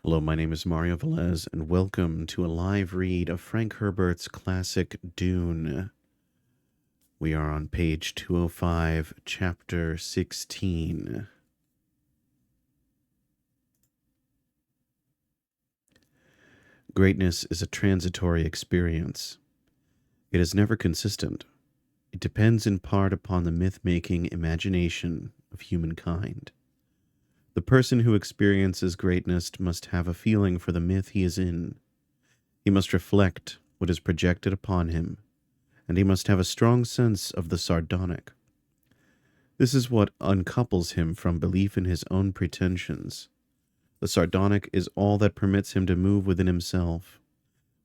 Hello, my name is Mario Velez, and welcome to a live read of Frank Herbert's classic Dune. We are on page 205, chapter 16. Greatness is a transitory experience. It is never consistent. It depends in part upon the myth-making imagination of humankind. The person who experiences greatness must have a feeling for the myth he is in. He must reflect what is projected upon him, and he must have a strong sense of the sardonic. This is what uncouples him from belief in his own pretensions. The sardonic is all that permits him to move within himself.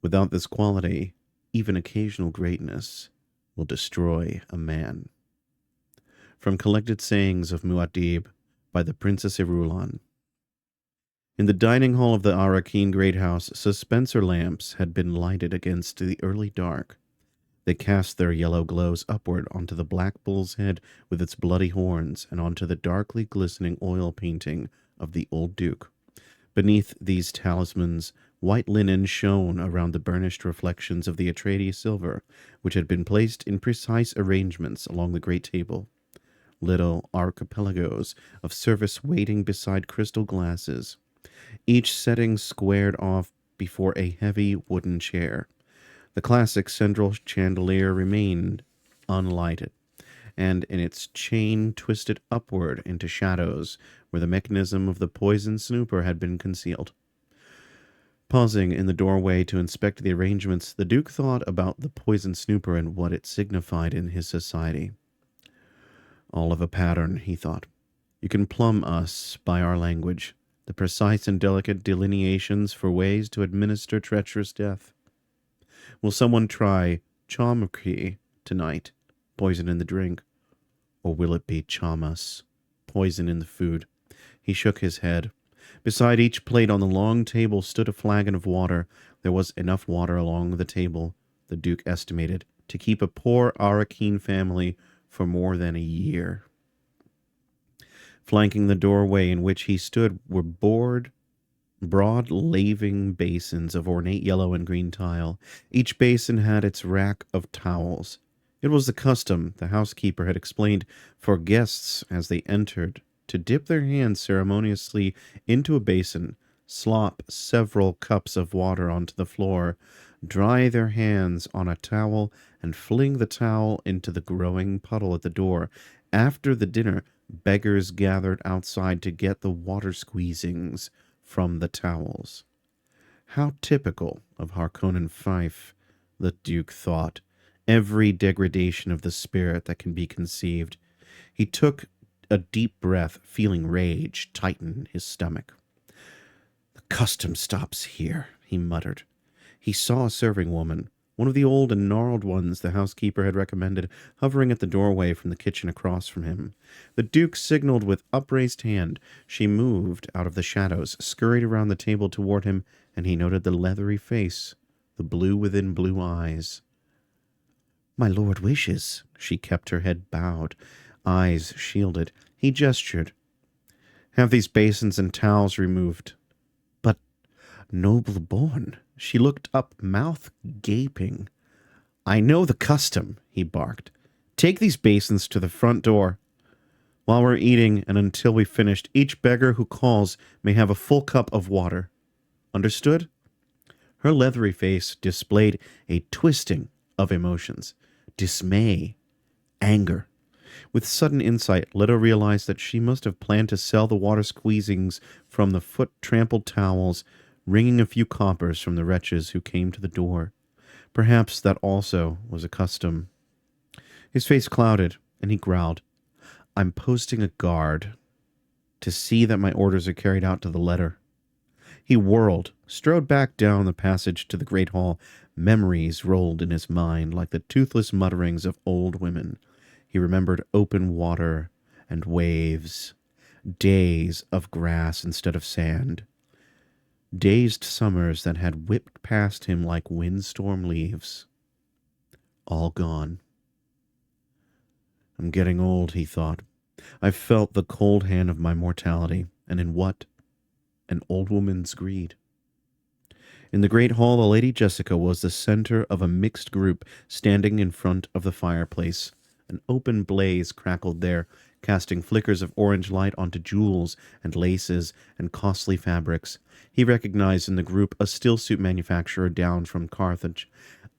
Without this quality, even occasional greatness will destroy a man. From Collected Sayings of Muad'Dib by the Princess Irulan. In the dining hall of the Arrakeen Great House, suspenser lamps had been lighted against the early dark. They cast their yellow glows upward onto the black bull's head with its bloody horns and onto the darkly glistening oil painting of the old duke. Beneath these talismans, white linen shone around the burnished reflections of the Atreides silver, which had been placed in precise arrangements along the great table. Little archipelagos of service waiting beside crystal glasses, each setting squared off before a heavy wooden chair. The classic central chandelier remained unlighted, and in its chain twisted upward into shadows where the mechanism of the poison snooper had been concealed. Pausing in the doorway to inspect the arrangements, the Duke thought about the poison snooper and what it signified in his society. All of a pattern, he thought. You can plumb us by our language, the precise and delicate delineations for ways to administer treacherous death. Will someone try chamukri tonight, poison in the drink? Or will it be chamas, poison in the food? He shook his head. Beside each plate on the long table stood a flagon of water. There was enough water along the table, the Duke estimated, to keep a poor Arrakeen family for more than a year. Flanking the doorway in which he stood were broad laving basins of ornate yellow and green tile. Each basin had its rack of towels. It was the custom, the housekeeper had explained, for guests as they entered to dip their hands ceremoniously into a basin, slop several cups of water onto the floor, dry their hands on a towel, and fling the towel into the growing puddle at the door. After the dinner, beggars gathered outside to get the water squeezings from the towels. How typical of Harkonnen Fife, the Duke thought. Every degradation of the spirit that can be conceived. He took a deep breath, feeling rage tighten his stomach. The custom stops here, he muttered. He saw a serving woman, one of the old and gnarled ones the housekeeper had recommended, hovering at the doorway from the kitchen across from him. The Duke signaled with upraised hand. She moved out of the shadows, scurried around the table toward him, and he noted the leathery face, the blue within blue eyes. My lord wishes. She kept her head bowed, eyes shielded. He gestured. Have these basins and towels removed. But, noble born, she looked up, mouth gaping. I know the custom, he barked. Take these basins to the front door. While we're eating and until we've finished, each beggar who calls may have a full cup of water. Understood? Her leathery face displayed a twisting of emotions. Dismay, anger. With sudden insight, Leto realized that she must have planned to sell the water squeezings from the foot-trampled towels, wringing a few coppers from the wretches who came to the door. Perhaps that also was a custom. His face clouded, and he growled, I'm posting a guard to see that my orders are carried out to the letter. He whirled, strode back down the passage to the great hall. Memories rolled in his mind like the toothless mutterings of old women. He remembered open water and waves, days of grass instead of sand, dazed summers that had whipped past him like windstorm leaves. All gone. I'm getting old, he thought. I've felt the cold hand of my mortality, and in what an old woman's greed. In the great hall, the Lady Jessica was the center of a mixed group standing in front of the fireplace. An open blaze crackled there, casting flickers of orange light onto jewels and laces and costly fabrics. He recognized in the group a stillsuit manufacturer down from Carthage,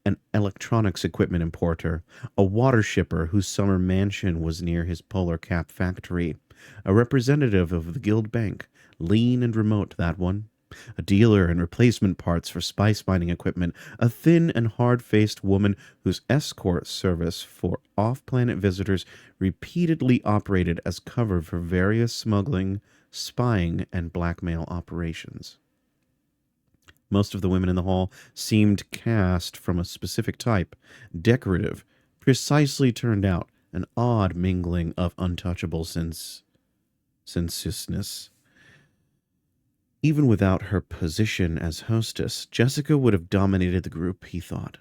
an electronics equipment importer, a water shipper whose summer mansion was near his polar cap factory, a representative of the Guild Bank, lean and remote, that one, a dealer in replacement parts for spice mining equipment, a thin and hard-faced woman whose escort service for off-planet visitors repeatedly operated as cover for various smuggling, spying, and blackmail operations. Most of the women in the hall seemed cast from a specific type, decorative, precisely turned out, an odd mingling of untouchable sensuousness. Even without her position as hostess, Jessica would have dominated the group, he thought.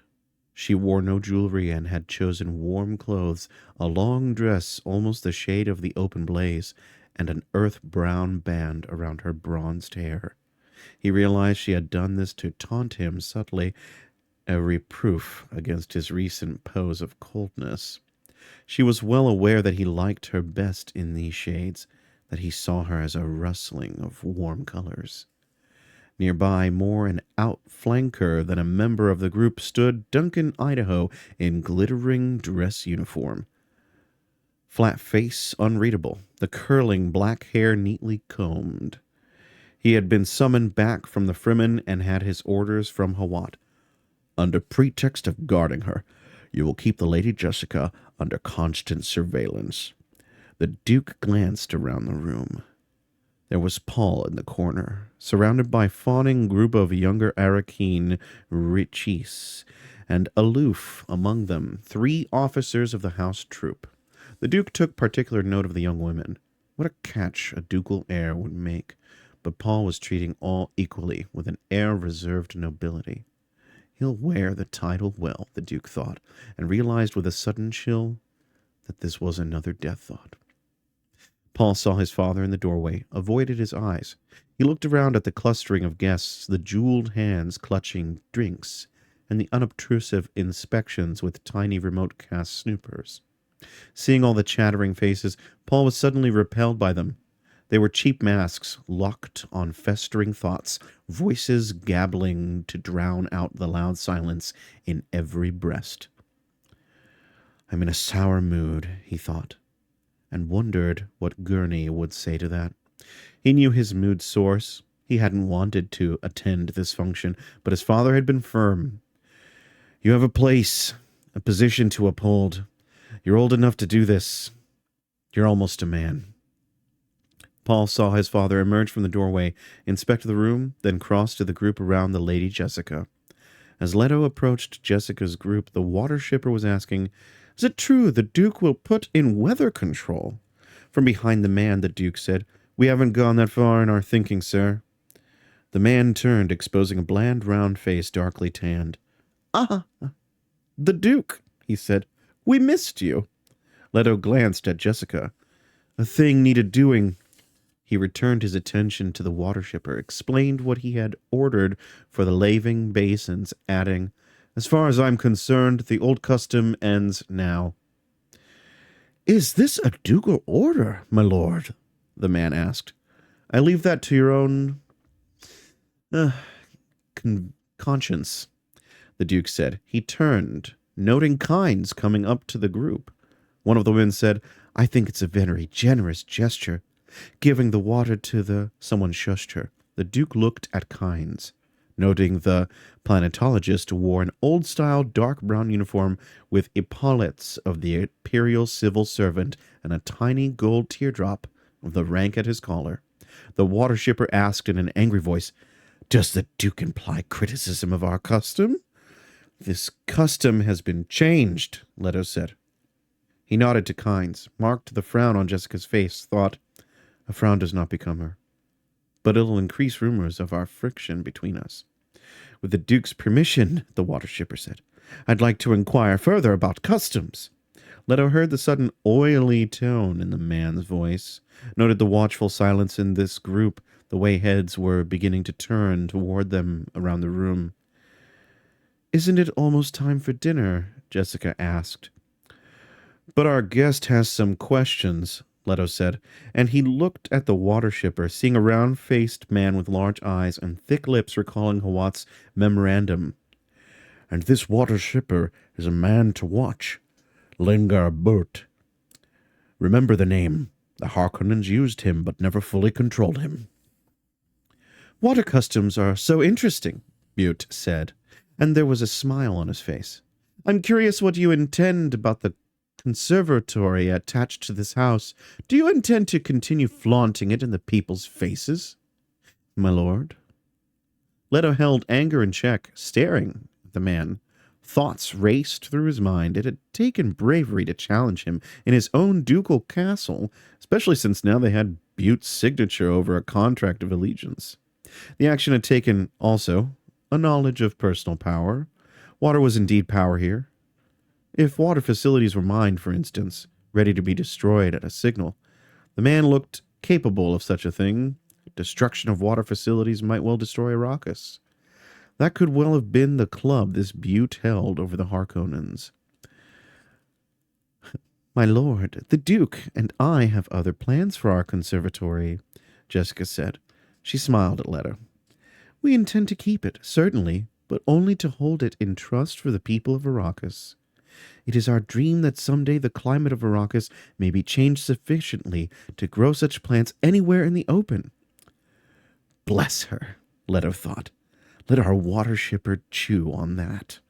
She wore no jewelry and had chosen warm clothes, a long dress almost the shade of the open blaze, and an earth-brown band around her bronzed hair. He realized she had done this to taunt him subtly, a reproof against his recent pose of coldness. She was well aware that he liked her best in these shades, that he saw her as a rustling of warm colors. Nearby, more an outflanker than a member of the group, stood Duncan Idaho in glittering dress uniform. Flat face unreadable, the curling black hair neatly combed. He had been summoned back from the Fremen and had his orders from Hawat. Under pretext of guarding her, you will keep the Lady Jessica under constant surveillance. The Duke glanced around the room. There was Paul in the corner, surrounded by a fawning group of younger Arakeen Richies, and aloof among them 3 officers of the house troop. The Duke took particular note of the young women. What a catch a ducal heir would make. But Paul was treating all equally, with an air of reserved nobility. He'll wear the title well, the Duke thought, and realized with a sudden chill that this was another death thought. Paul saw his father in the doorway, avoided his eyes. He looked around at the clustering of guests, the jeweled hands clutching drinks, and the unobtrusive inspections with tiny remote-cast snoopers. Seeing all the chattering faces, Paul was suddenly repelled by them. They were cheap masks, locked on festering thoughts, voices gabbling to drown out the loud silence in every breast. I'm in a sour mood, he thought, and wondered what Gurney would say to that. He knew his mood's source. He hadn't wanted to attend this function, but his father had been firm. You have a place, a position to uphold. You're old enough to do this. You're almost a man. Paul saw his father emerge from the doorway, inspect the room, then cross to the group around the Lady Jessica. As Leto approached Jessica's group, the water shipper was asking, Is it true the Duke will put in weather control? From behind the man, the Duke said, We haven't gone that far in our thinking, sir. The man turned, exposing a bland, round face darkly tanned. Ah, the Duke, he said. We missed you. Leto glanced at Jessica. A thing needed doing. He returned his attention to the water shipper, explained what he had ordered for the laving basins, adding, As far as I'm concerned, the old custom ends now. Is this a ducal order, my lord? The man asked. I leave that to your own conscience, the Duke said. He turned, noting Kynes coming up to the group. One of the women said, I think it's a very generous gesture. Giving the water to someone shushed her. The Duke looked at Kynes, noting the planetologist wore an old-style dark brown uniform with epaulets of the imperial civil servant and a tiny gold teardrop of the rank at his collar. The water shipper asked in an angry voice, Does the Duke imply criticism of our custom? This custom has been changed, Leto said. He nodded to Kynes, marked the frown on Jessica's face, thought, A frown does not become her, but it'll increase rumors of our friction between us. With the Duke's permission, the water shipper said, I'd like to inquire further about customs. Leto heard the sudden oily tone in the man's voice, noted the watchful silence in this group, the way heads were beginning to turn toward them around the room. "Isn't it almost time for dinner?" Jessica asked. "But our guest has some questions," Leto said, and he looked at the water shipper, seeing a round-faced man with large eyes and thick lips recalling Hawat's memorandum. "And this water shipper is a man to watch. Lengar Burt. Remember the name. The Harkonnens used him, but never fully controlled him." "Water customs are so interesting," Butte said, and there was a smile on his face. "I'm curious what you intend about the conservatory attached to this house. Do you intend to continue flaunting it in the people's faces?" "My lord?" Leto held anger in check, staring at the man. Thoughts raced through his mind. It had taken bravery to challenge him in his own ducal castle, especially since now they had Butte's signature over a contract of allegiance. The action had taken, also, a knowledge of personal power. Water was indeed power here. If water facilities were mined, for instance, ready to be destroyed at a signal, the man looked capable of such a thing. Destruction of water facilities might well destroy Arrakis. That could well have been the club this Butte held over the Harkonnens. "My lord, the Duke and I have other plans for our conservatory," Jessica said. She smiled at Leto. "We intend to keep it, certainly, but only to hold it in trust for the people of Arrakis. It is our dream that someday the climate of Arrakis may be changed sufficiently to grow such plants anywhere in the open." Bless her, Leto thought. Let our water shipper chew on that.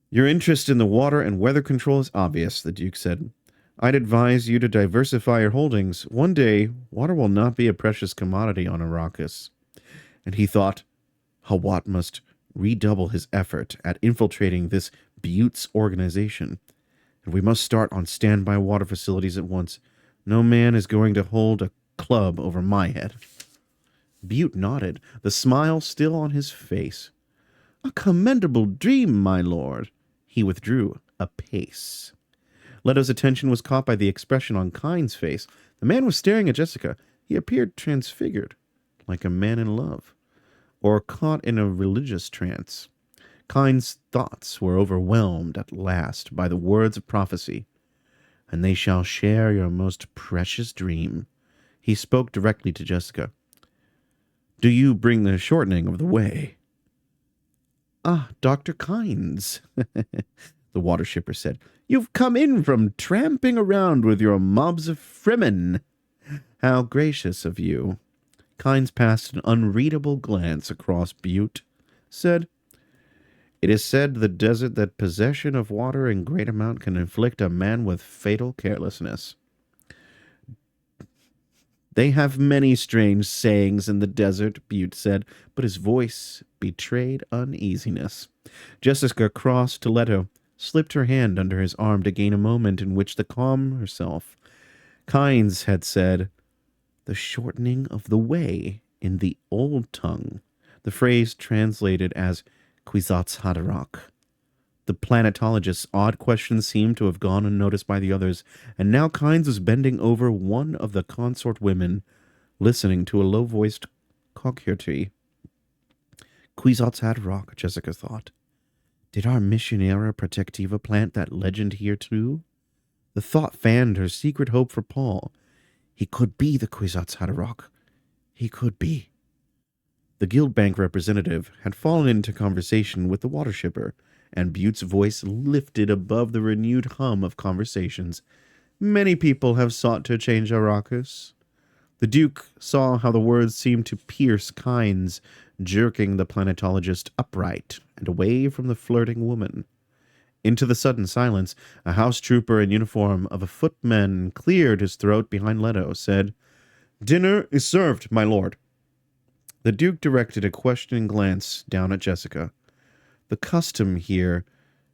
"Your interest in the water and weather control is obvious," the Duke said. "I'd advise you to diversify your holdings. One day, water will not be a precious commodity on Arrakis." And he thought, Hawat must redouble his effort at infiltrating this Butte's organization. And we must start on standby water facilities at once. No man is going to hold a club over my head. Butte nodded, the smile still on his face. "A commendable dream, my lord." He withdrew a pace. Leto's attention was caught by the expression on Kyne's face. The man was staring at Jessica. He appeared transfigured, like a man in love, or caught in a religious trance. Kyne's thoughts were overwhelmed at last by the words of prophecy. "And they shall share your most precious dream." He spoke directly to Jessica. "Do you bring the shortening of the way?" "Ah, Dr. Kynes," the water shipper said. "You've come in from tramping around with your mobs of Fremen. How gracious of you." Kynes passed an unreadable glance across Butte, said, "It is said the desert that possession of water in great amount can inflict a man with fatal carelessness." "They have many strange sayings in the desert," Butte said, but his voice betrayed uneasiness. Jessica crossed to Leto, slipped her hand under his arm to gain a moment in which to calm herself. Kynes had said, "the shortening of the way" in the old tongue, the phrase translated as Kwisatz Haderach. The planetologist's odd question seemed to have gone unnoticed by the others, and now Kynes was bending over one of the consort women, listening to a low-voiced coquetry. Kwisatz Haderach, Jessica thought. Did our Missionera Protectiva plant that legend here too? The thought fanned her secret hope for Paul. He could be the Kwisatz Haderach. He could be. The Guild Bank representative had fallen into conversation with the water shipper, and Butte's voice lifted above the renewed hum of conversations. "Many people have sought to change Arrakis." The Duke saw how the words seemed to pierce Kynes, jerking the planetologist upright and away from the flirting woman. Into the sudden silence, a house trooper in uniform of a footman cleared his throat behind Leto, said, "Dinner is served, my lord." The Duke directed a questioning glance down at Jessica. "The custom here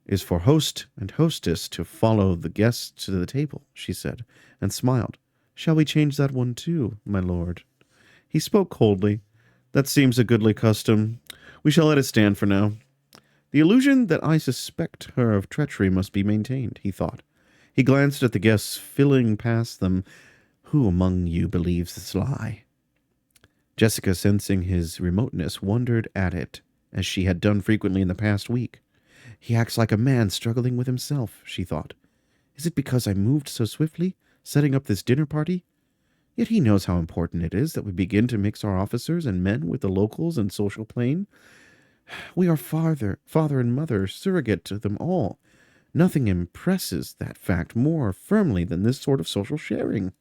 is for host and hostess to follow the guests to the table," she said, and smiled. "Shall we change that one too, my lord?" He spoke coldly. "That seems a goodly custom. We shall let it stand for now." The illusion that I suspect her of treachery must be maintained, he thought. He glanced at the guests filing past them. Who among you believes this lie? Jessica, sensing his remoteness, wondered at it, as she had done frequently in the past week. He acts like a man struggling with himself, she thought. Is it because I moved so swiftly, setting up this dinner party? Yet he knows how important it is that we begin to mix our officers and men with the locals and social plane. We are father and mother, surrogate to them all. Nothing impresses that fact more firmly than this sort of social sharing.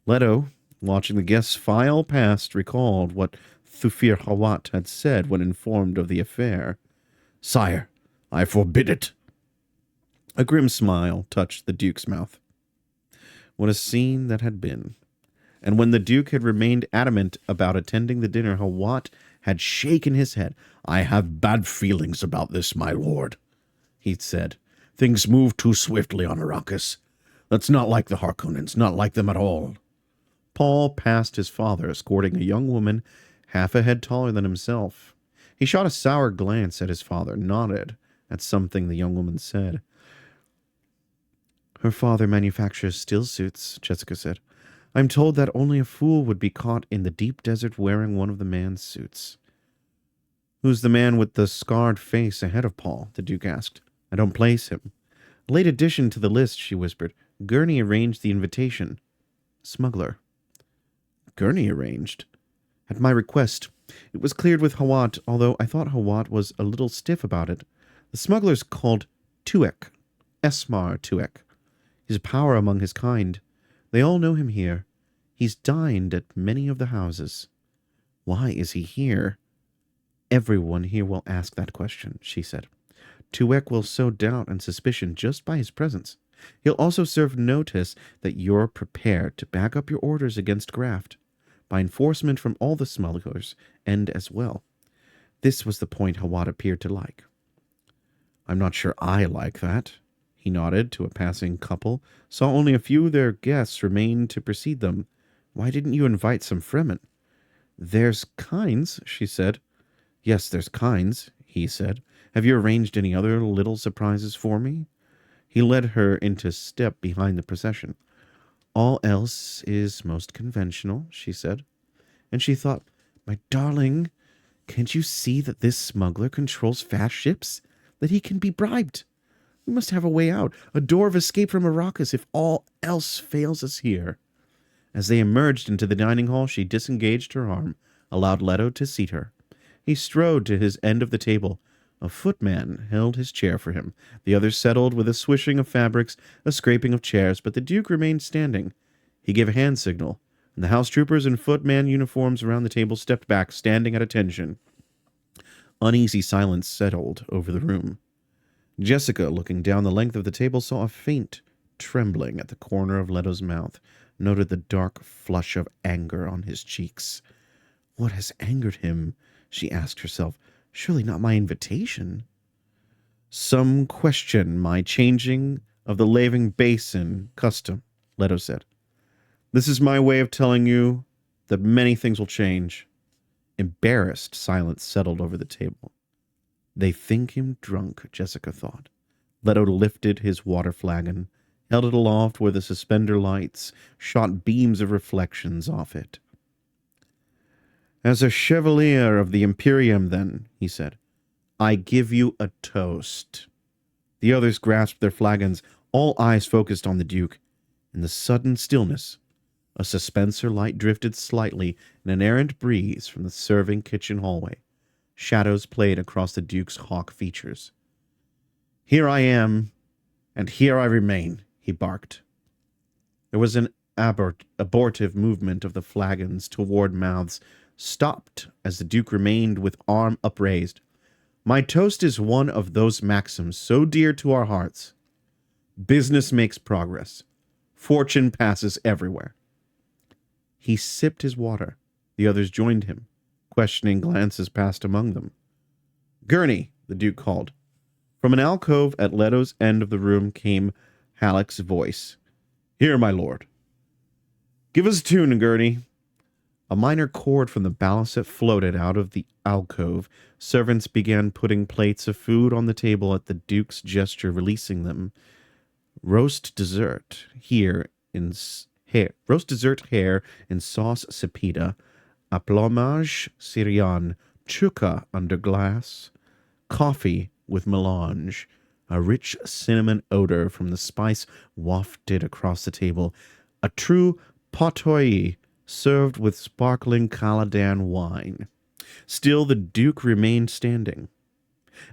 Leto, watching the guests file past, recalled what Thufir Hawat had said when informed of the affair. Sire, I forbid it. A grim smile touched the Duke's mouth. What a scene that had been. And when the Duke had remained adamant about attending the dinner, Hawat had shaken his head. I have bad feelings about this, my lord, he said. Things move too swiftly on Arrakis. That's not like the Harkonnens, not like them at all. Paul passed his father, escorting a young woman half a head taller than himself. He shot a sour glance at his father, nodded at something the young woman said. Her father manufactures still suits, Jessica said. I'm told that only a fool would be caught in the deep desert wearing one of the man's suits. Who's the man with the scarred face ahead of Paul? The Duke asked. I don't place him. A late addition to the list, she whispered. Gurney arranged the invitation. Smuggler. Gurney arranged? At my request. It was cleared with Hawat, although I thought Hawat was a little stiff about it. The smuggler's called Tuek. Esmar Tuek. He's a power among his kind. They all know him here. He's dined at many of the houses. Why is he here? Everyone here will ask that question, she said. Tuek will sow doubt and suspicion just by his presence. He'll also serve notice that you're prepared to back up your orders against graft, by enforcement from all the smugglers' end as well. This was the point Hawat appeared to like. I'm not sure I like that. He nodded to a passing couple, saw only a few of their guests remain to precede them. Why didn't you invite some Fremen? There's Kynes, she said. Yes, there's Kynes, he said. Have you arranged any other little surprises for me? He led her into step behind the procession. All else is most conventional, she said. And she thought, my darling, can't you see that this smuggler controls fast ships? That he can be bribed? We must have a way out, a door of escape from Arrakis if all else fails us here. As they emerged into the dining hall, she disengaged her arm, allowed Leto to seat her. He strode to his end of the table. A footman held his chair for him. The others settled with a swishing of fabrics, a scraping of chairs, but the Duke remained standing. He gave a hand signal, and the house troopers in footman uniforms around the table stepped back, standing at attention. Uneasy silence settled over the room. Jessica, looking down the length of the table, saw a faint trembling at the corner of Leto's mouth, noted the dark flush of anger on his cheeks. What has angered him? She asked herself. Surely not my invitation. Some question my changing of the laving basin custom, Leto said. This is my way of telling you that many things will change. Embarrassed silence settled over the table. They think him drunk, Jessica thought. Leto lifted his water flagon, held it aloft where the suspender lights shot beams of reflections off it. As a chevalier of the Imperium, then, he said, I give you a toast. The others grasped their flagons, all eyes focused on the Duke. In the sudden stillness, a suspenser light drifted slightly in an errant breeze from the serving kitchen hallway. Shadows played across the Duke's hawk features. Here I am, and here I remain, he barked. There was an abortive movement of the flagons toward mouths, stopped as the Duke remained with arm upraised. My toast is one of those maxims so dear to our hearts. Business makes progress. Fortune passes everywhere. He sipped his water. The others joined him. Questioning glances passed among them. Gurney, the Duke called. From an alcove at Leto's end of the room came Halleck's voice. Here, my lord. Give us a tune, Gurney. A minor chord from the balisette floated out of the alcove. Servants began putting plates of food on the table at the Duke's gesture, releasing them. Roast dessert hare in sauce cepeda, a plomage syrian, chuka under glass, coffee with melange. A rich cinnamon odor from the spice wafted across the table. A true potoi served with sparkling Caladan wine. Still, the Duke remained standing.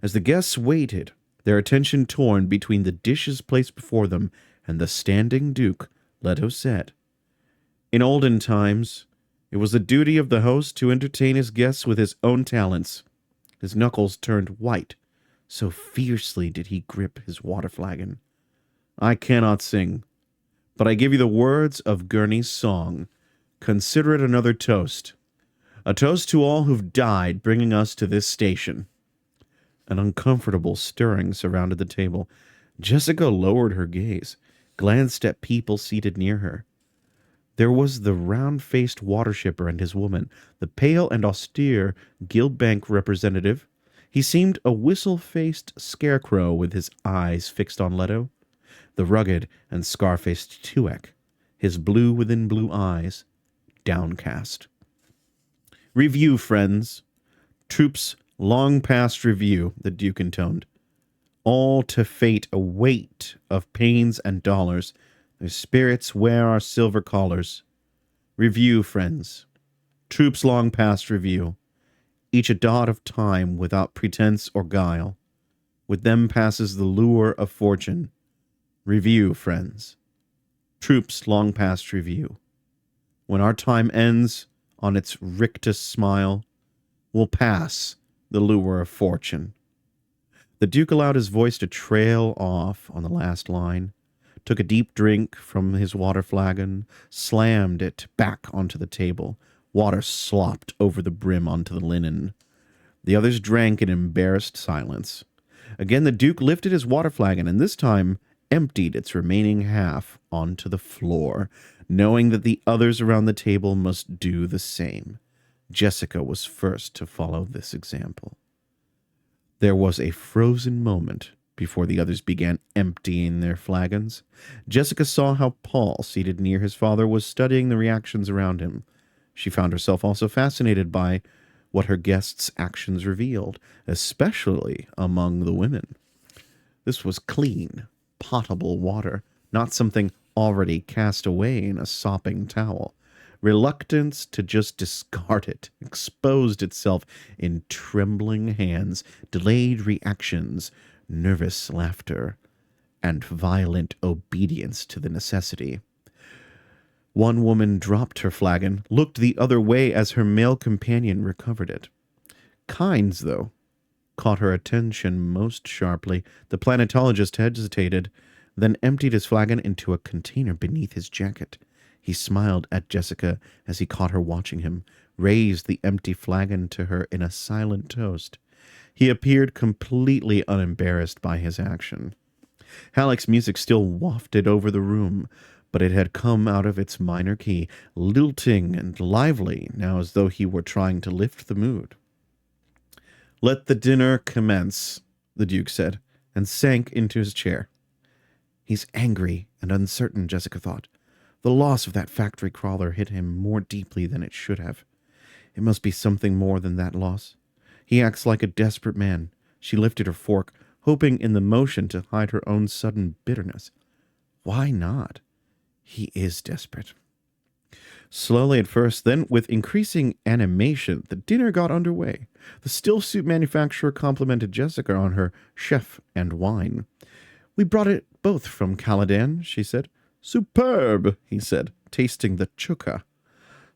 As the guests waited, their attention torn between the dishes placed before them and the standing Duke, Leto said, "In olden times, it was the duty of the host to entertain his guests with his own talents." His knuckles turned white, so fiercely did he grip his water flagon. "I cannot sing, but I give you the words of Gurney's song. Consider it another toast. A toast to all who've died bringing us to this station." An uncomfortable stirring surrounded the table. Jessica lowered her gaze, glanced at people seated near her. There was the round-faced water shipper and his woman, the pale and austere Guild Bank representative. He seemed a whistle-faced scarecrow with his eyes fixed on Leto. The rugged and scar-faced Tuek, his blue-within-blue eyes, downcast. "Review, friends. Troops long past review," the Duke intoned. "All to fate a weight of pains and dollars. Their spirits wear our silver collars. Review, friends. Troops long past review. Each a dot of time without pretense or guile. With them passes the lure of fortune. Review, friends. Troops long past review. When our time ends on its rictus smile, we'll pass the lure of fortune." The Duke allowed his voice to trail off on the last line, took a deep drink from his water flagon, slammed it back onto the table. Water slopped over the brim onto the linen. The others drank in embarrassed silence. Again the Duke lifted his water flagon, and this time emptied its remaining half onto the floor, knowing that the others around the table must do the same. Jessica was first to follow this example. There was a frozen moment before the others began emptying their flagons. Jessica saw how Paul, seated near his father, was studying the reactions around him. She found herself also fascinated by what her guests' actions revealed, especially among the women. This was clean, potable water, not something already cast away in a sopping towel. Reluctance to just discard it exposed itself in trembling hands, delayed reactions, nervous laughter, and violent obedience to the necessity. One woman dropped her flagon, looked the other way as her male companion recovered it. Kynes, though, caught her attention most sharply. The planetologist hesitated, then emptied his flagon into a container beneath his jacket. He smiled at Jessica as he caught her watching him, raised the empty flagon to her in a silent toast. He appeared completely unembarrassed by his action. Halleck's music still wafted over the room, but it had come out of its minor key, lilting and lively, now as though he were trying to lift the mood. "Let the dinner commence," the Duke said, and sank into his chair. He's angry and uncertain, Jessica thought. The loss of that factory crawler hit him more deeply than it should have. It must be something more than that loss. He acts like a desperate man. She lifted her fork, hoping in the motion to hide her own sudden bitterness. Why not? He is desperate. Slowly at first, then with increasing animation, the dinner got underway. The still-suit manufacturer complimented Jessica on her chef and wine. "We brought it both from Caladan," she said. "Superb," he said, tasting the chuka.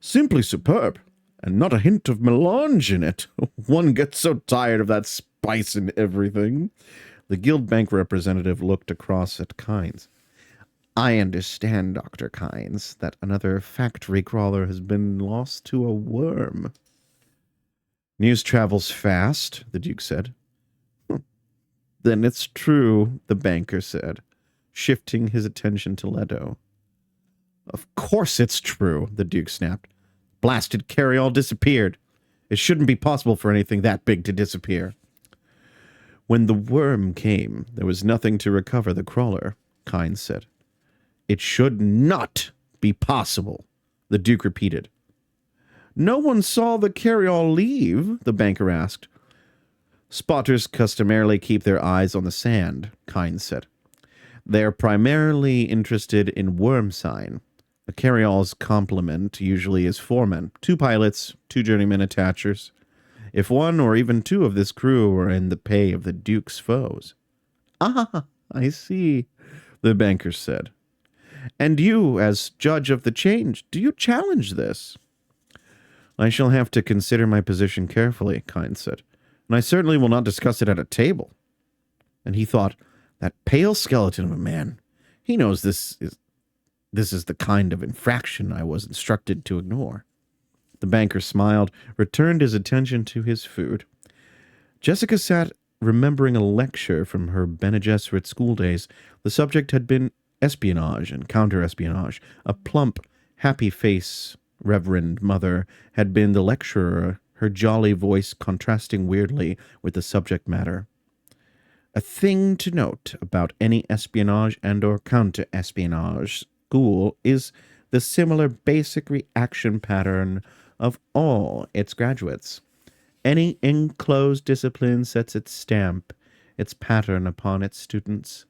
"Simply superb, and not a hint of melange in it. One gets so tired of that spice in everything." The Guild Bank representative looked across at Kynes. "I understand, Dr. Kynes, that another factory crawler has been lost to a worm." "News travels fast," the Duke said. "Then it's true," the banker said, shifting his attention to Leto. "Of course it's true," the Duke snapped. blasted carry-all disappeared. It shouldn't be possible for anything that big to disappear. When the worm came, there was nothing to recover the crawler, Kynes said. It should not be possible, the Duke repeated. No one saw the carry-all leave, the banker asked. Spotters customarily keep their eyes on the sand, Kynes said. They are primarily interested in worm sign. A carry-all's complement usually is 4 men, 2 pilots, 2 journeymen attachers. If one or even 2 of this crew are in the pay of the Duke's foes. Ah, I see, the banker said. And you, as judge of the change, do you challenge this? I shall have to consider my position carefully, Kynes said, and I certainly will not discuss it at a table. And he thought, that pale skeleton of a man, he knows this is the kind of infraction I was instructed to ignore. The banker smiled, returned his attention to his food. Jessica sat remembering a lecture from her Bene Gesserit school days. The subject had been espionage and counter-espionage. A plump, happy-face reverend mother had been the lecturer, her jolly voice contrasting weirdly with the subject matter. A thing to note about any espionage and or counter-espionage school is the similar basic reaction pattern of all its graduates. Any enclosed discipline sets its stamp, its pattern upon its students.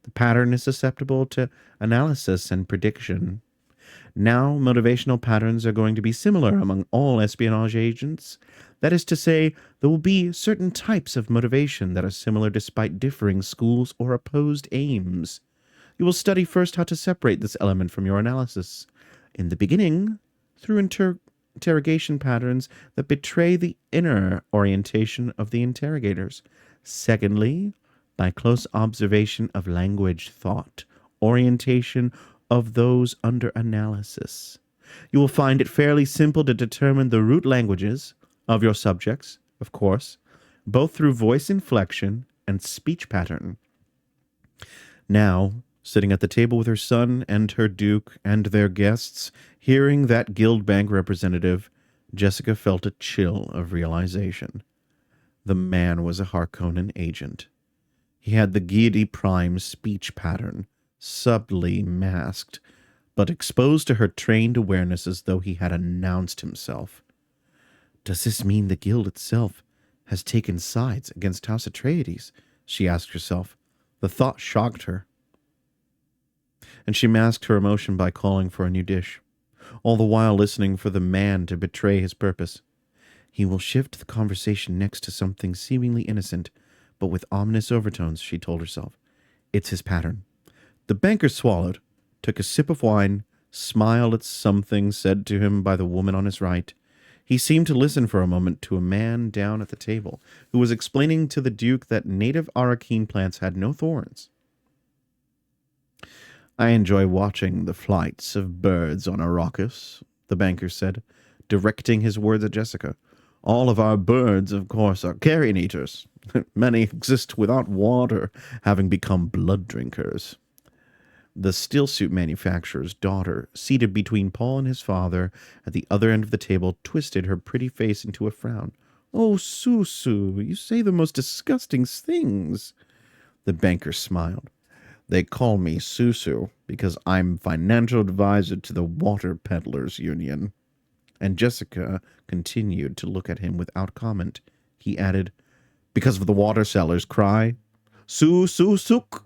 The pattern is susceptible to analysis and prediction. Now, motivational patterns are going to be similar among all espionage agents. That is to say, there will be certain types of motivation that are similar despite differing schools or opposed aims. You will study first how to separate this element from your analysis. In the beginning, through interrogation patterns that betray the inner orientation of the interrogators. Secondly, by close observation of language, thought, orientation of those under analysis. You will find it fairly simple to determine the root languages of your subjects, of course, both through voice inflection and speech pattern. Now, sitting at the table with her son and her duke and their guests, hearing that guild bank representative, Jessica felt a chill of realization. The man was a Harkonnen agent. He had the Giedi Prime speech pattern, subtly masked, but exposed to her trained awareness as though he had announced himself. Does this mean the guild itself has taken sides against House Atreides? She asked herself. The thought shocked her, and she masked her emotion by calling for a new dish, all the while listening for the man to betray his purpose. He will shift the conversation next to something seemingly innocent, but with ominous overtones, she told herself. It's his pattern. The banker swallowed, took a sip of wine, smiled at something said to him by the woman on his right. He seemed to listen for a moment to a man down at the table, who was explaining to the Duke that native Arakeen plants had no thorns. I enjoy watching the flights of birds on Arrakis, the banker said, directing his words at Jessica. All of our birds, of course, are carrion eaters. Many exist without water, having become blood drinkers. The steel-suit manufacturer's daughter, seated between Paul and his father at the other end of the table, twisted her pretty face into a frown. Oh, Susu, you say the most disgusting things. The banker smiled. They call me Susu because I'm financial advisor to the Water Peddlers Union. And Jessica continued to look at him without comment. He added, because of the water seller's cry, Su-su-suk.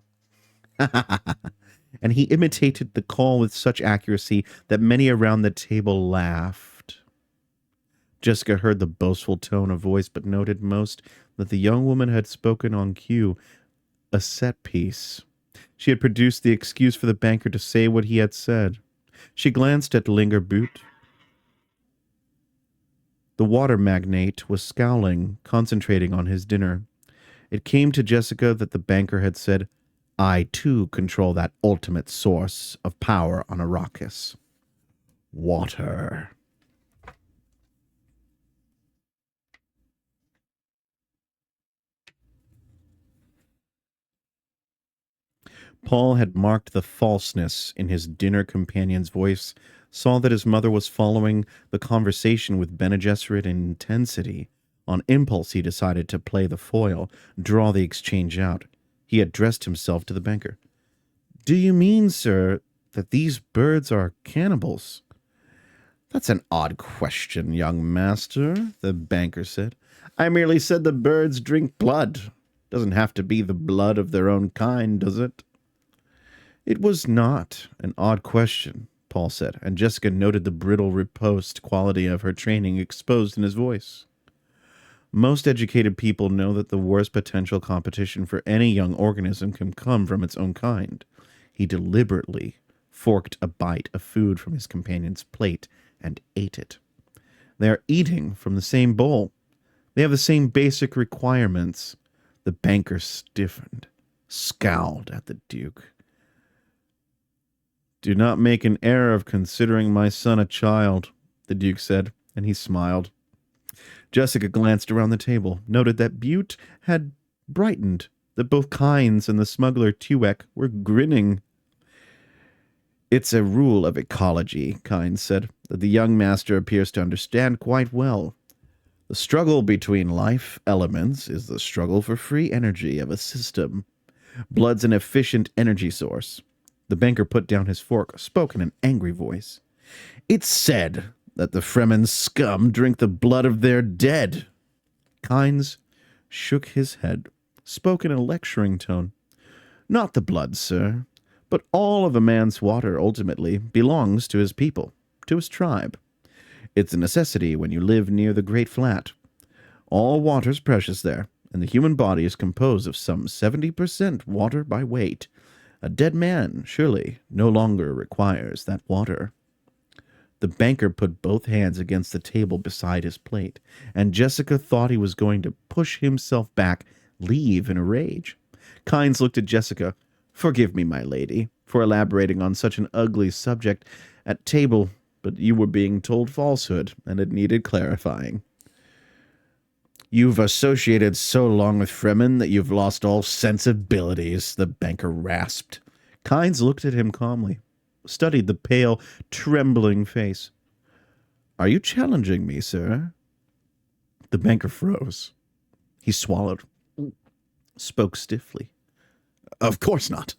And he imitated the call with such accuracy that many around the table laughed. Jessica heard the boastful tone of voice, but noted most that the young woman had spoken on cue, a set piece. She had produced the excuse for the banker to say what he had said. She glanced at Linger Boot. The water magnate was scowling, concentrating on his dinner. It came to Jessica that the banker had said, I, too, control that ultimate source of power on Arrakis. Water. Paul had marked the falseness in his dinner companion's voice saw that his mother was following the conversation with Bene Gesserit intensity. On impulse, he decided to play the foil, draw the exchange out. He addressed himself to the banker. Do you mean, sir, that these birds are cannibals? That's an odd question, young master, the banker said. I merely said the birds drink blood. Doesn't have to be the blood of their own kind, does it? It was not an odd question, Paul said, and Jessica noted the brittle riposte quality of her training exposed in his voice. Most educated people know that the worst potential competition for any young organism can come from its own kind. He deliberately forked a bite of food from his companion's plate and ate it. They are eating from the same bowl. They have the same basic requirements. The banker stiffened, scowled at the Duke. Do not make an error of considering my son a child, the Duke said, and he smiled. Jessica glanced around the table, noted that Butte had brightened, that both Kynes and the smuggler Tuek were grinning. It's a rule of ecology, Kynes said, that the young master appears to understand quite well. The struggle between life elements is the struggle for free energy of a system. Blood's an efficient energy source. The banker put down his fork, spoke in an angry voice. It's said that the Fremen scum drink the blood of their dead. Kynes shook his head, spoke in a lecturing tone. Not the blood, sir, but all of a man's water ultimately belongs to his people, to his tribe. It's a necessity when you live near the Great Flat. All water's precious there, and the human body is composed of some 70% water by weight. A dead man, surely, no longer requires that water. The banker put both hands against the table beside his plate, and Jessica thought he was going to push himself back, leave in a rage. Kynes looked at Jessica. Forgive me, my lady, for elaborating on such an ugly subject at table, but you were being told falsehood, and it needed clarifying. You've associated so long with Fremen that you've lost all sensibilities, the banker rasped. Kynes looked at him calmly, studied the pale, trembling face. Are you challenging me, sir? The banker froze. He swallowed, spoke stiffly. Of course not.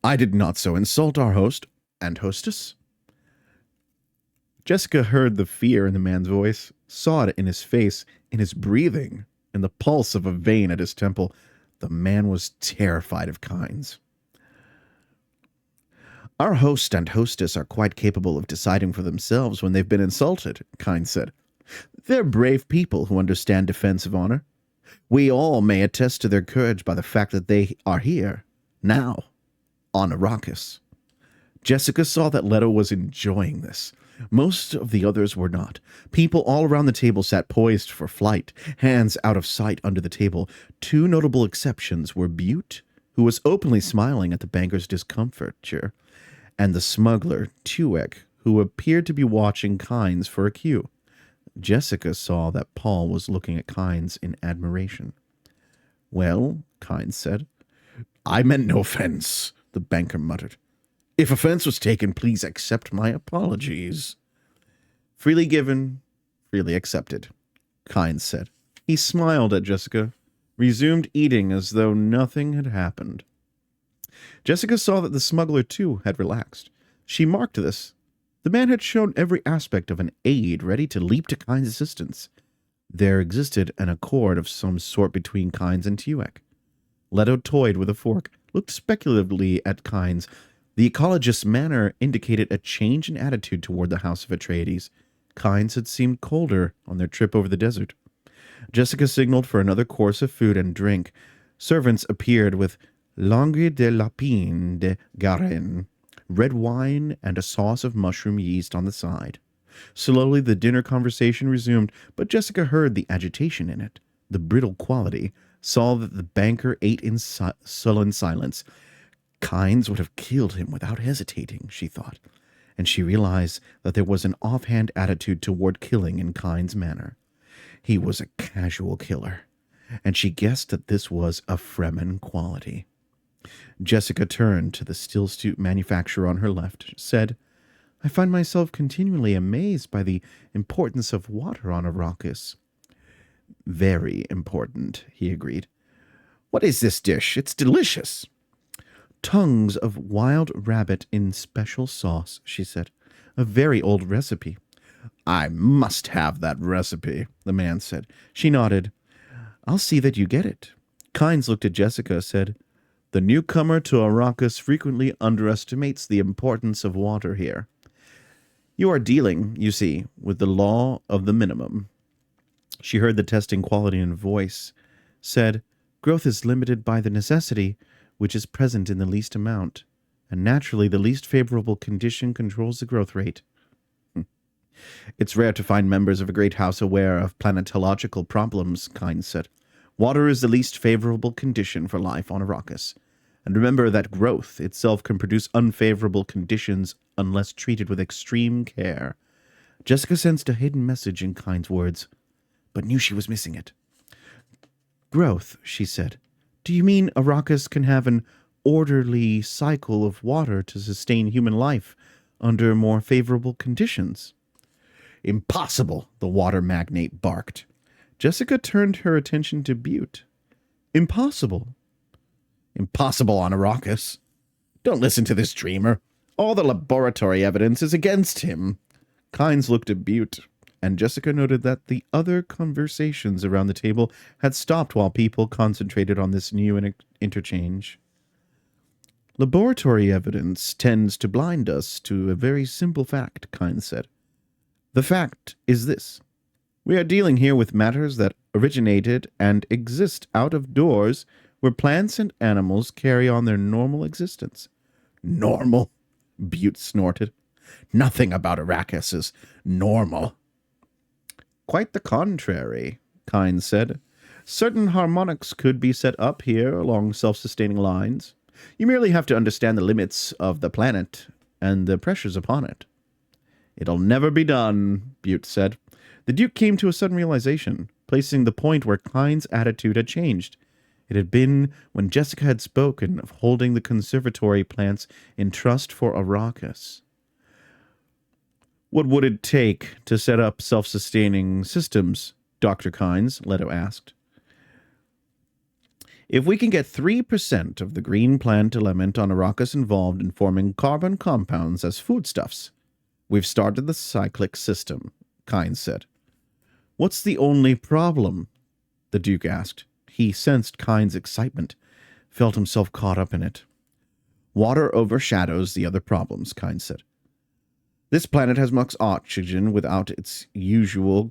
I did not so insult our host and hostess. Jessica heard the fear in the man's voice, saw it in his face, in his breathing, in the pulse of a vein at his temple. The man was terrified of Kynes. Our host and hostess are quite capable of deciding for themselves when they've been insulted, Kynes said. They're brave people who understand defensive honor. We all may attest to their courage by the fact that they are here, now, on Arrakis. Jessica saw that Leto was enjoying this. Most of the others were not. People all around the table sat poised for flight, hands out of sight under the table. Two notable exceptions were Butte, who was openly smiling at the banker's discomfiture, and the smuggler, Tuek, who appeared to be watching Kynes for a cue. Jessica saw that Paul was looking at Kynes in admiration. Well, Kynes said. I meant no offense, the banker muttered. If offense was taken, please accept my apologies. Freely given, freely accepted, Kynes said. He smiled at Jessica, resumed eating as though nothing had happened. Jessica saw that the smuggler, too, had relaxed. She marked this. The man had shown every aspect of an aide ready to leap to Kynes' assistance. There existed an accord of some sort between Kynes and Tuek. Leto toyed with a fork, looked speculatively at Kynes. The ecologist's manner indicated a change in attitude toward the House of Atreides. Kynes had seemed colder on their trip over the desert. Jessica signaled for another course of food and drink. Servants appeared with langue de lapin de Garenne, red wine, and a sauce of mushroom yeast on the side. Slowly the dinner conversation resumed, but Jessica heard the agitation in it, the brittle quality, saw that the banker ate in sullen silence. Kynes would have killed him without hesitating, she thought, and she realized that there was an offhand attitude toward killing in Kynes' manner. He was a casual killer, and she guessed that this was a Fremen quality. Jessica turned to the still-suit manufacturer on her left, said, I find myself continually amazed by the importance of water on Arrakis. Very important, he agreed. What is this dish? It's delicious. Tongues of wild rabbit in special sauce, she said. A very old recipe. I must have that recipe, the man said. She nodded. I'll see that you get it. Kynes looked at Jessica, said, The newcomer to Arrakis frequently underestimates the importance of water here. You are dealing, you see, with the law of the minimum. She heard the testing quality in voice, said, Growth is limited by the necessity which is present in the least amount, and naturally the least favorable condition controls the growth rate. It's rare to find members of a great house aware of planetological problems, Kynes said. Water is the least favorable condition for life on Arrakis. And remember that growth itself can produce unfavorable conditions unless treated with extreme care. Jessica sensed a hidden message in Kynes' words, but knew she was missing it. Growth, she said. Do you mean Arrakis can have an orderly cycle of water to sustain human life under more favorable conditions? Impossible, the water magnate barked. Jessica turned her attention to Butte. Impossible. Impossible on Arrakis. Don't listen to this dreamer. All the laboratory evidence is against him. Kynes looked at Butte, and Jessica noted that the other conversations around the table had stopped while people concentrated on this new interchange. Laboratory evidence tends to blind us to a very simple fact, Kynes said. The fact is this. We are dealing here with matters that originated and exist out of doors where plants and animals carry on their normal existence. Normal? Butte snorted. Nothing about Arrakis is normal. Quite the contrary, Kynes said. Certain harmonics could be set up here along self-sustaining lines. You merely have to understand the limits of the planet and the pressures upon it. It'll never be done, Butte said. The Duke came to a sudden realization, placing the point where Kynes' attitude had changed. It had been when Jessica had spoken of holding the conservatory plants in trust for Arrakis. What would it take to set up self-sustaining systems? Dr. Kynes, Leto asked. If we can get 3% of the green plant element on Arrakis involved in forming carbon compounds as foodstuffs, we've started the cyclic system, Kynes said. What's the only problem? The Duke asked. He sensed Kynes' excitement, felt himself caught up in it. Water overshadows the other problems, Kynes said. This planet has much oxygen without its usual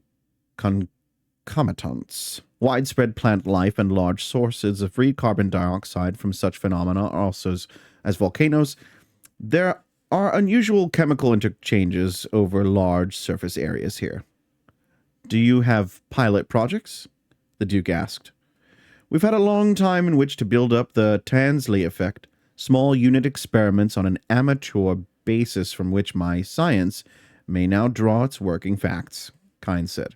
concomitants. Widespread plant life and large sources of free carbon dioxide from such phenomena are also as volcanoes. There are unusual chemical interchanges over large surface areas here. Do you have pilot projects? The Duke asked. We've had a long time in which to build up the Tansley effect, small unit experiments on an amateur basis from which my science may now draw its working facts, Kynes said.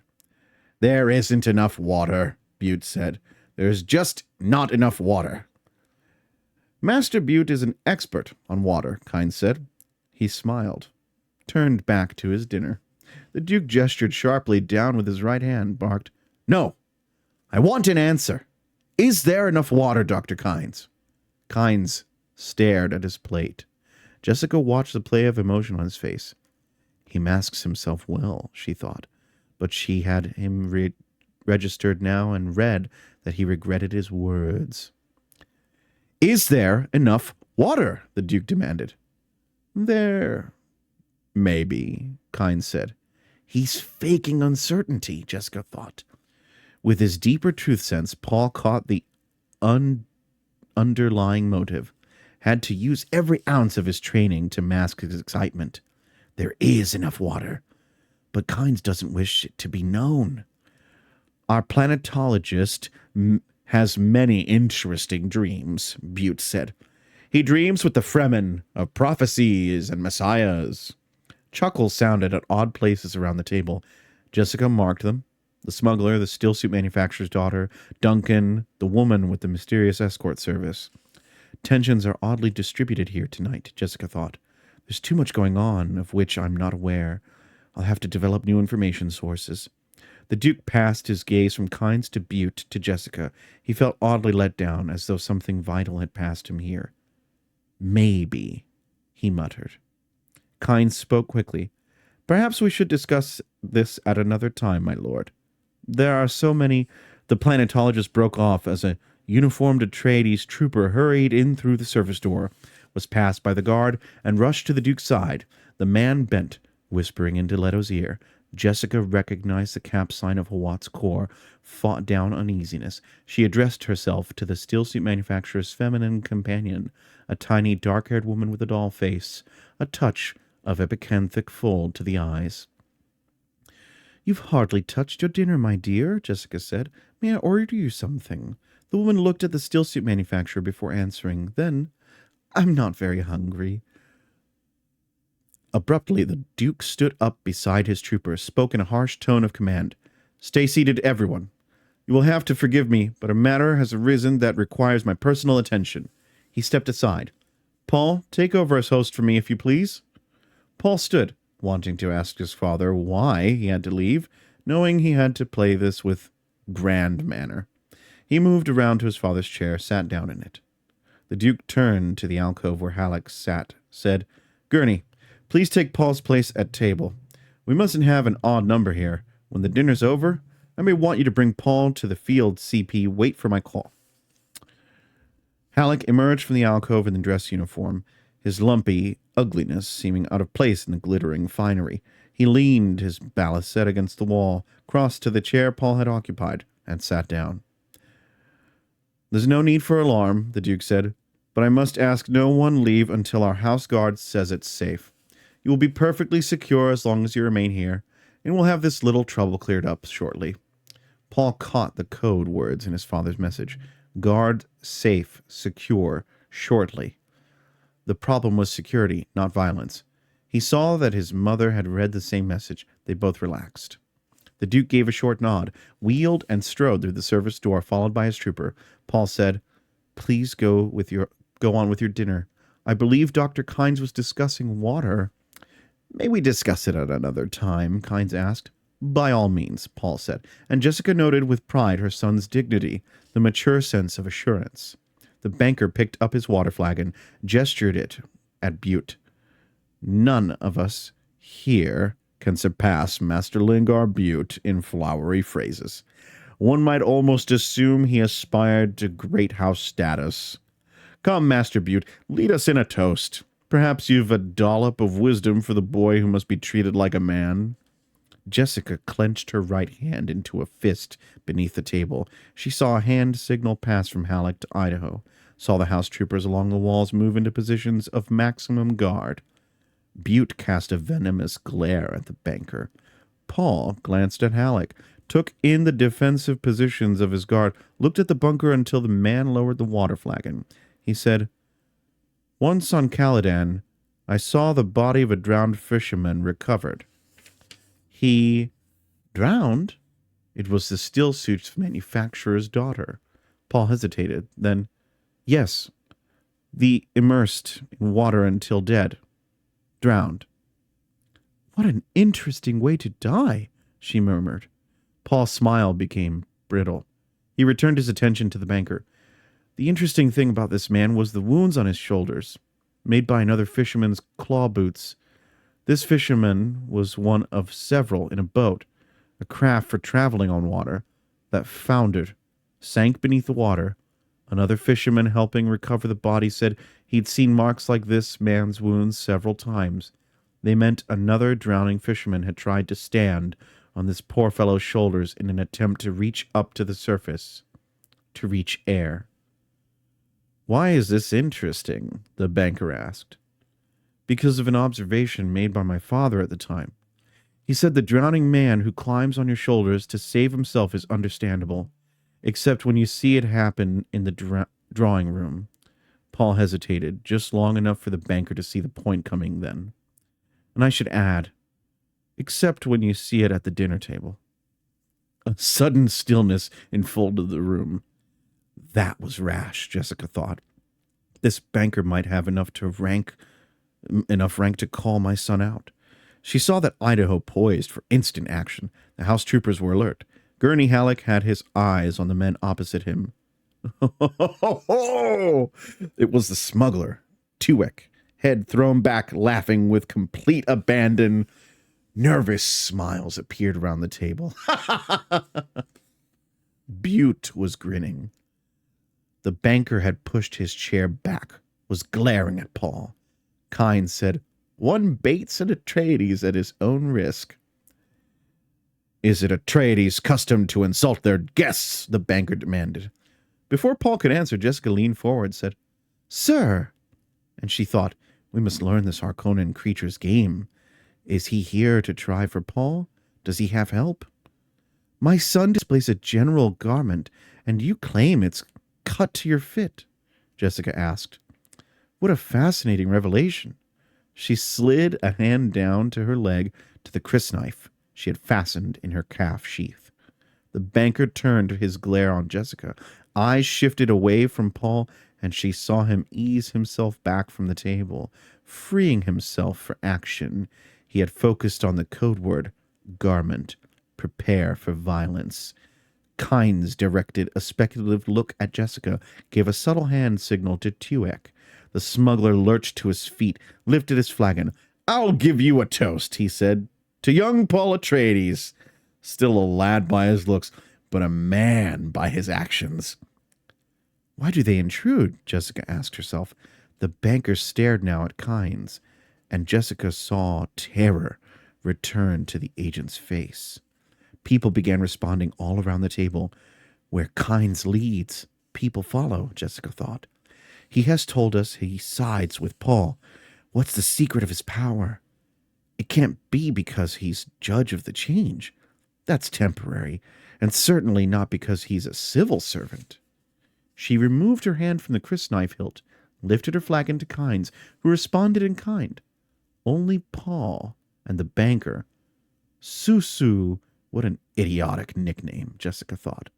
There isn't enough water, Butte said. There's just not enough water. Master Butte is an expert on water, Kynes said. He smiled, turned back to his dinner. The Duke gestured sharply down with his right hand, barked, No! I want an answer! Is there enough water, Dr. Kynes? Kynes stared at his plate. Jessica watched the play of emotion on his face. He masks himself well, she thought, but she had him registered now and read that he regretted his words. Is there enough water? The Duke demanded. There. Maybe, Kynes said. He's faking uncertainty, Jessica thought. With his deeper truth sense, Paul caught the underlying motive, had to use every ounce of his training to mask his excitement. There is enough water, but Kynes doesn't wish it to be known. Our planetologist has many interesting dreams, Butte said. He dreams with the Fremen of prophecies and messiahs. Chuckles sounded at odd places around the table. Jessica marked them. The smuggler, the stillsuit manufacturer's daughter, Duncan, the woman with the mysterious escort service. Tensions are oddly distributed here tonight, Jessica thought. There's too much going on of which I'm not aware. I'll have to develop new information sources. The Duke passed his gaze from Kynes to Butte to Jessica. He felt oddly let down, as though something vital had passed him here. Maybe, he muttered. Kynes spoke quickly. Perhaps we should discuss this at another time, my lord. There are so many. The planetologist broke off as a uniformed Atreides trooper hurried in through the service door, was passed by the guard, and rushed to the Duke's side. The man bent, whispering into Leto's ear. Jessica recognized the cap sign of Hawat's Corps, fought down uneasiness. She addressed herself to the stillsuit manufacturer's feminine companion, a tiny, dark-haired woman with a doll face, a touch of epicanthic fold to the eyes. "You've hardly touched your dinner, my dear," Jessica said. "May I order you something?" The woman looked at the stillsuit manufacturer before answering. Then, "I'm not very hungry." Abruptly, the Duke stood up beside his trooper, spoke in a harsh tone of command. "Stay seated, everyone. You will have to forgive me, but a matter has arisen that requires my personal attention." He stepped aside. "Paul, take over as host for me, if you please." Paul stood, wanting to ask his father why he had to leave, knowing he had to play this with grand manner. He moved around to his father's chair, sat down in it. The Duke turned to the alcove where Halleck sat, said, "Gurney, please take Paul's place at table. We mustn't have an odd number here. When the dinner's over, I may want you to bring Paul to the field, CP. Wait for my call." Halleck emerged from the alcove in the dress uniform, his lumpy ugliness seeming out of place in the glittering finery. He leaned his balisette against the wall, crossed to the chair Paul had occupied, and sat down. "There's no need for alarm," the Duke said, "but I must ask no one leave until our house guard says it's safe. You will be perfectly secure as long as you remain here, and we'll have this little trouble cleared up shortly." Paul caught the code words in his father's message. Guard, safe, secure, shortly. The problem was security, not violence. He saw that his mother had read the same message. They both relaxed. The Duke gave a short nod, wheeled, and strode through the service door, followed by his trooper. Paul said, "Please go on with your dinner. I believe Dr. Kynes was discussing water." "May we discuss it at another time?" Kynes asked. "By all means," Paul said, and Jessica noted with pride her son's dignity, the mature sense of assurance. The banker picked up his water flagon, gestured it at Butte. "None of us here can surpass Master Lingar Butte in flowery phrases. One might almost assume he aspired to great house status. Come, Master Butte, lead us in a toast. Perhaps you've a dollop of wisdom for the boy who must be treated like a man." Jessica clenched her right hand into a fist beneath the table. She saw a hand signal pass from Halleck to Idaho, saw the house troopers along the walls move into positions of maximum guard. Butte cast a venomous glare at the banker. Paul glanced at Halleck, took in the defensive positions of his guard, looked at the bunker until the man lowered the water flagon. He said, "Once on Caladan, I saw the body of a drowned fisherman recovered." "He drowned?" It was the stillsuit manufacturer's daughter. Paul hesitated. Then, "Yes, the immersed in water until dead. Drowned." "What an interesting way to die," she murmured. Paul's smile became brittle. He returned his attention to the banker. The interesting thing about this man was the wounds on his shoulders, made by another fisherman's claw boots. This fisherman was one of several in a boat, a craft for traveling on water, that foundered, sank beneath the water. Another fisherman helping recover the body said he'd seen marks like this man's wounds several times. They meant another drowning fisherman had tried to stand on this poor fellow's shoulders in an attempt to reach up to the surface, to reach air. "Why is this interesting?" the banker asked. "Because of an observation made by my father at the time. He said the drowning man who climbs on your shoulders to save himself is understandable, except when you see it happen in the drawing room." Paul hesitated, just long enough for the banker to see the point coming then. "And I should add, except when you see it at the dinner table." A sudden stillness enfolded the room. That was rash, Jessica thought. This banker might have enough to rank enough rank to call my son out. She saw that Idaho poised for instant action. The house troopers were alert. Gurney Halleck had his eyes on the men opposite him. It was the smuggler, Tuek, head thrown back, laughing with complete abandon. Nervous smiles appeared around the table. Butte was grinning. The banker had pushed his chair back, was glaring at Paul. Kynes said, "One Bates and Atreides at his own risk." "Is it Atreides' custom to insult their guests?" the banker demanded. Before Paul could answer, Jessica leaned forward and said, "Sir." And she thought, we must learn this Harkonnen creature's game. Is he here to try for Paul? Does he have help? "My son displays a general garment, and you claim it's cut to your fit," Jessica asked. What a fascinating revelation. She slid a hand down to her leg to the crysknife she had fastened in her calf sheath. The banker turned his glare on Jessica. Eyes shifted away from Paul, and she saw him ease himself back from the table, freeing himself for action. He had focused on the code word, garment, prepare for violence. Kynes directed a speculative look at Jessica, gave a subtle hand signal to Tuek. The smuggler lurched to his feet, lifted his flagon. "I'll give you a toast," he said, "to young Paul Atreides. Still a lad by his looks, but a man by his actions." Why do they intrude? Jessica asked herself. The banker stared now at Kynes, and Jessica saw terror return to the agent's face. People began responding all around the table. Where Kynes leads, people follow, Jessica thought. He has told us he sides with Paul. What's the secret of his power? It can't be because he's judge of the change. That's temporary, and certainly not because he's a civil servant. She removed her hand from the crysknife hilt, lifted her flagon to Kynes, who responded in kind. Only Paul and the banker. Susu, what an idiotic nickname, Jessica thought,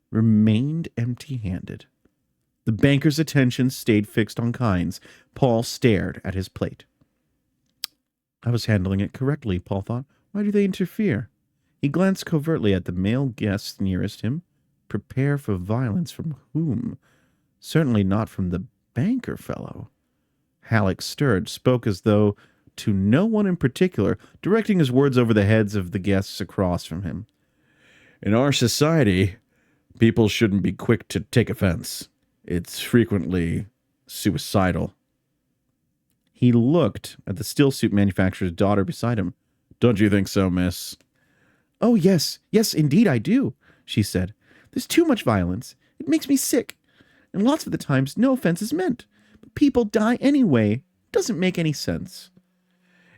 remained empty-handed. The banker's attention stayed fixed on Kynes. Paul stared at his plate. I was handling it correctly, Paul thought. Why do they interfere? He glanced covertly at the male guests nearest him. Prepare for violence from whom? Certainly not from the banker fellow. Halleck stirred, spoke as though to no one in particular, directing his words over the heads of the guests across from him. In our society, people shouldn't be quick to take offense. It's frequently suicidal. He looked at the stillsuit manufacturer's daughter beside him. Don't you think so, miss? Oh, yes, indeed I do, she said. There's too much violence. It makes me sick. And lots of the times, no offense is meant. But people die anyway. Doesn't make any sense.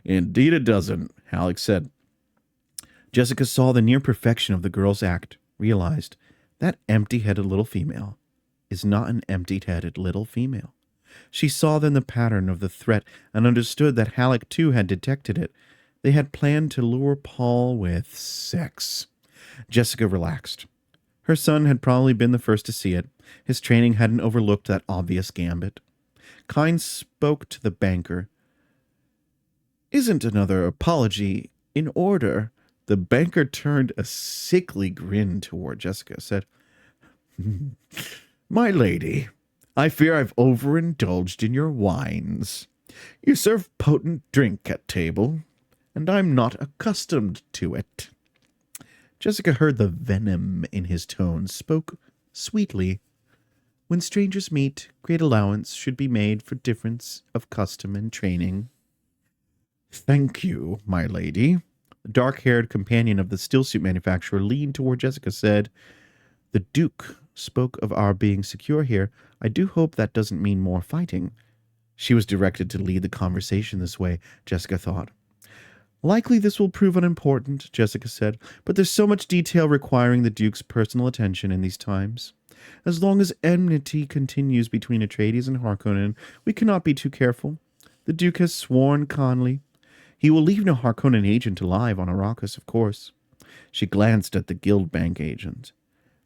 Indeed it doesn't, Halleck said. Jessica saw the near perfection of the girl's act, realized that empty-headed little female is not an empty-headed little female. She saw then the pattern of the threat and understood that Halleck too had detected it. They had planned to lure Paul with sex. Jessica relaxed. Her son had probably been the first to see it. His training hadn't overlooked that obvious gambit. Kynes spoke to the banker. Isn't another apology in order? The banker turned a sickly grin toward Jessica, said, My lady, I fear I've overindulged in your wines. You serve potent drink at table, and I'm not accustomed to it. Jessica heard the venom in his tone, spoke sweetly. When strangers meet, great allowance should be made for difference of custom and training. Thank you, my lady. The dark-haired companion of the stillsuit manufacturer leaned toward Jessica, said, The Duke spoke of our being secure here. I do hope that doesn't mean more fighting. She was directed to lead the conversation this way, Jessica thought. Likely this will prove unimportant, Jessica said, but there's so much detail requiring the Duke's personal attention in these times. As long as enmity continues between Atreides and Harkonnen, we cannot be too careful. The Duke has sworn Conley. He will leave no Harkonnen agent alive on Arrakis, of course. She glanced at the Guild Bank agent.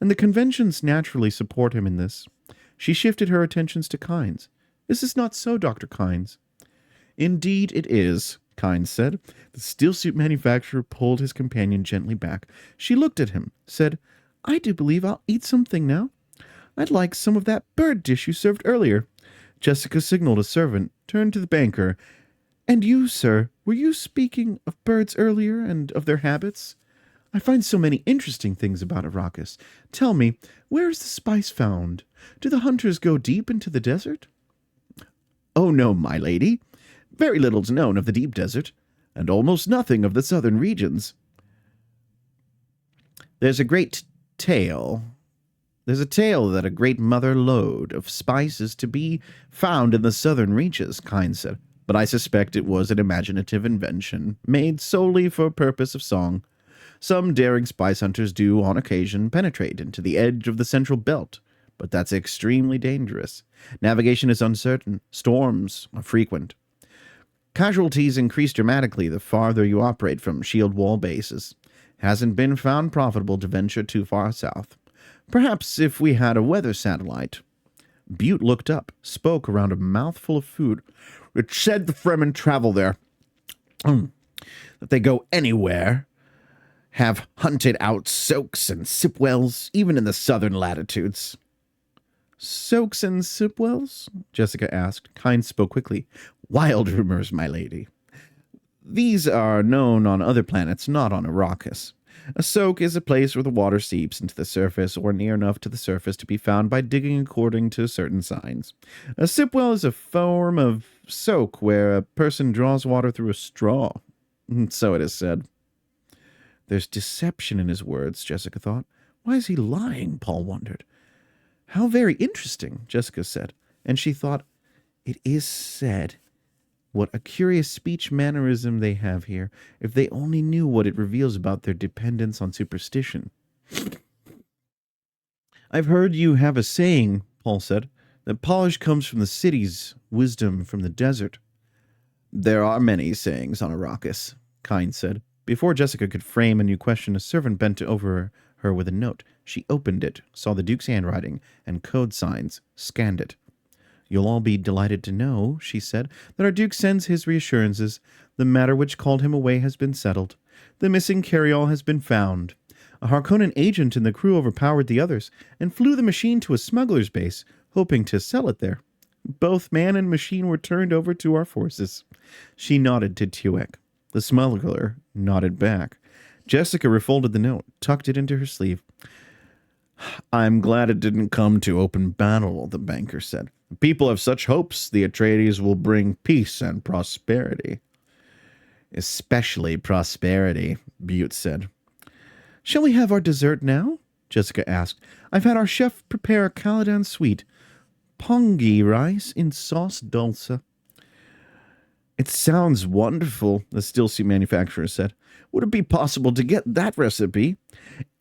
And the conventions naturally support him in this. She shifted her attentions to Kynes. Is this not so, Dr. Kynes? Indeed it is, Kynes said. The steel suit manufacturer pulled his companion gently back. She looked at him, said, I do believe I'll eat something now. I'd like some of that bird dish you served earlier. Jessica signaled a servant, turned to the banker. And you, sir, were you speaking of birds earlier and of their habits? I find so many interesting things about Arrakis. Tell me, where is the spice found? Do the hunters go deep into the desert? Oh, no, my lady. Very little's known of the deep desert, and almost nothing of the southern regions. There's a tale. There's a tale that a great mother lode of spice is to be found in the southern reaches, Kynes said, but I suspect it was an imaginative invention, made solely for purpose of song. Some daring spice hunters do, on occasion, penetrate into the edge of the central belt, but that's extremely dangerous. Navigation is uncertain. Storms are frequent. Casualties increase dramatically the farther you operate from shield wall bases. Hasn't been found profitable to venture too far south. Perhaps if we had a weather satellite. Butte looked up, spoke around a mouthful of food. It said the Fremen travel there. That they go anywhere. Have hunted out soaks and sipwells, even in the southern latitudes. Soaks and sipwells? Jessica asked. Kynes spoke quickly. Wild rumors, my lady. These are known on other planets, not on Arrakis. A soak is a place where the water seeps into the surface or near enough to the surface to be found by digging according to certain signs. A sipwell is a form of soak where a person draws water through a straw. So it is said. There's deception in his words, Jessica thought. Why is he lying? Paul wondered. How very interesting, Jessica said, and she thought, it is said. What a curious speech mannerism they have here. If they only knew what it reveals about their dependence on superstition. I've heard you have a saying, Paul said, that polish comes from the cities, wisdom from the desert. There are many sayings on Arrakis, Kynes said. Before Jessica could frame a new question, a servant bent over her with a note. She opened it, saw the Duke's handwriting and code signs, scanned it. You'll all be delighted to know, she said, that our Duke sends his reassurances. The matter which called him away has been settled. The missing carryall has been found. A Harkonnen agent and the crew overpowered the others and flew the machine to a smuggler's base, hoping to sell it there. Both man and machine were turned over to our forces. She nodded to Tuek. The smuggler nodded back. Jessica refolded the note, tucked it into her sleeve. I'm glad it didn't come to open battle, the banker said. People have such hopes the Atreides will bring peace and prosperity. Especially prosperity, Butte said. Shall we have our dessert now? Jessica asked. I've had our chef prepare a Caladan sweet. Pongi rice in sauce dulce. It sounds wonderful, the steel suit manufacturer said. Would it be possible to get that recipe?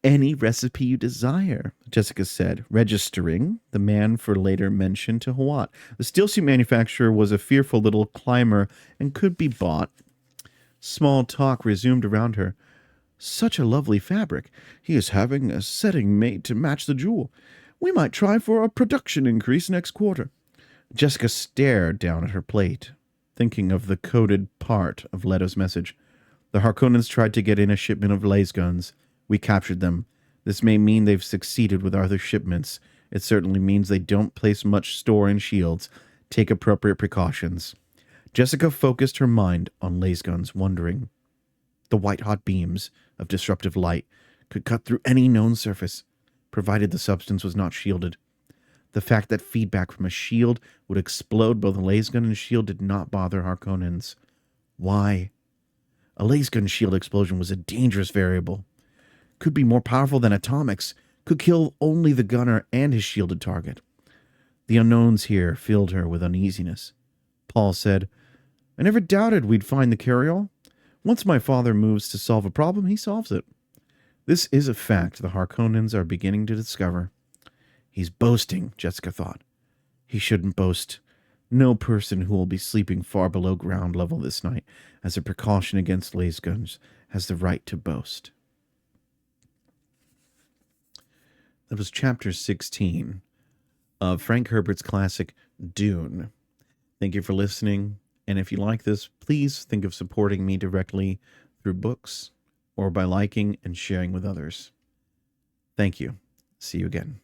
Any recipe you desire, Jessica said, registering the man for later mention to Hawat. The steel suit manufacturer was a fearful little climber and could be bought. Small talk resumed around her. Such a lovely fabric. He is having a setting made to match the jewel. We might try for a production increase next quarter. Jessica stared down at her plate, thinking of the coded part of Leto's message. The Harkonnens tried to get in a shipment of laser guns. We captured them. This may mean they've succeeded with other shipments. It certainly means they don't place much store in shields. Take appropriate precautions. Jessica focused her mind on laser guns, wondering. The white-hot beams of disruptive light could cut through any known surface, provided the substance was not shielded. The fact that feedback from a shield would explode both a laser gun and shield did not bother Harkonnens. Why? A laser gun shield explosion was a dangerous variable. Could be more powerful than atomics, could kill only the gunner and his shielded target. The unknowns here filled her with uneasiness. Paul said, I never doubted we'd find the carryall. Once my father moves to solve a problem, he solves it. This is a fact the Harkonnens are beginning to discover. He's boasting, Jessica thought. He shouldn't boast. No person who will be sleeping far below ground level this night, as a precaution against laser guns, has the right to boast. That was chapter 16 of Frank Herbert's classic Dune. Thank you for listening, And if you like this, please think of supporting me directly through books or by liking and sharing with others. Thank you. See you again.